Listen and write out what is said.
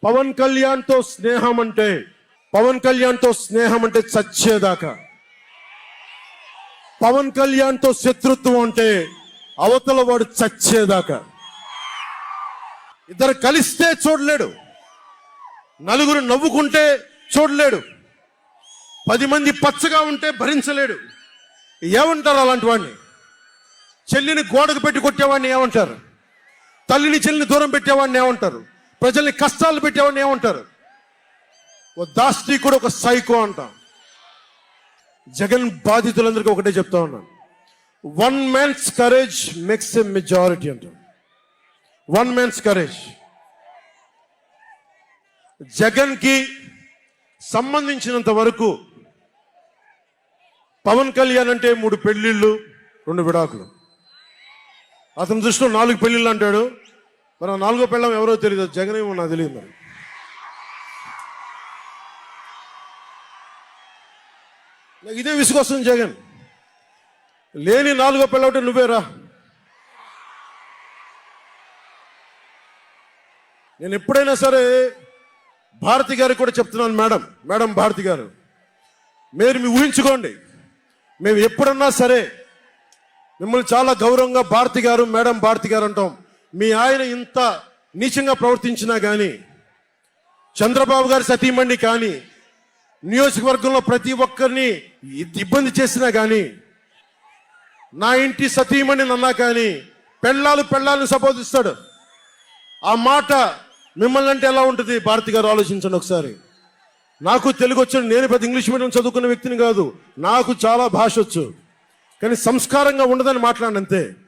పవన్ కళ్యాణ్తో స్నేహం అంటే చచ్చేదాకా. పవన్ కళ్యాణ్తో శత్రుత్వం అంటే అవతల వాడు చచ్చేదాకా. ఇద్దరు కలిస్తే చూడలేడు, నలుగురు నవ్వుకుంటే చూడలేడు, 10 మంది పచ్చగా ఉంటే భరించలేడు. ఏమంటారు అలాంటి వాడిని? చెల్లిని గోడకు పెట్టి కొట్టేవాడిని ఏమంటారు? తల్లిని చెల్లిని దూరం పెట్టేవాడిని ఏమంటారు? ప్రజల్ని కష్టాలు పెట్టేవాడిని ఏమంటారు? ఓ దాష్టీకుడు, ఒక సైకో అంటాం. జగన్ బాధితులందరికీ ఒకటే చెప్తా ఉన్నాను, 1 man's courage makes a majority అంటాం. 1 man's courage. జగన్ కి సంబంధించినంత వరకు పవన్ కళ్యాణ్ అంటే 3 పెళ్లిళ్ళు 2 విడాకులు. అతని దృష్టిలో 4 పెళ్లిళ్ళు అంటాడు. మరి 4వ పెళ్ళం ఎవరో తెలియదు, జగన్ ఏమో నాకు తెలియదు. మరి నాకు ఇదే విసుగొస్తుంది. జగన్ లేని 4వ పెళ్ళం అంటే నువ్వేరా. నేను ఎప్పుడైనా సరే భారతి గారికి కూడా చెప్తున్నాను, మేడం భారతి గారు, మీరు ఊహించుకోండి, మేము ఎప్పుడన్నా సరే మిమ్మల్ని చాలా గౌరవంగా భారతి గారు, మేడం భారతి గారు అంటాం. మీ ఆయన ఇంత నీచంగా ప్రవర్తించినా కానీ, చంద్రబాబు గారి సతీమణి కానీ, నియోజకవర్గంలో ప్రతి ఒక్కరిని ఇబ్బంది చేసినా కానీ, నా ఇంటి సతీమణి అన్నా కానీ పెళ్ళాలను సంబోధిస్తాడు. ఆ మాట మిమ్మల్ని అంటే ఎలా ఉంటుంది భారతి గారు? ఆలోచించండి ఒకసారి. నాకు తెలుగు వచ్చాడు, నేను పెద్ద ఇంగ్లీష్ మీడియం చదువుకున్న వ్యక్తిని కాదు, నాకు చాలా భాష వచ్చు, కానీ సంస్కారంగా ఉండదని మాట్లాడినంతే.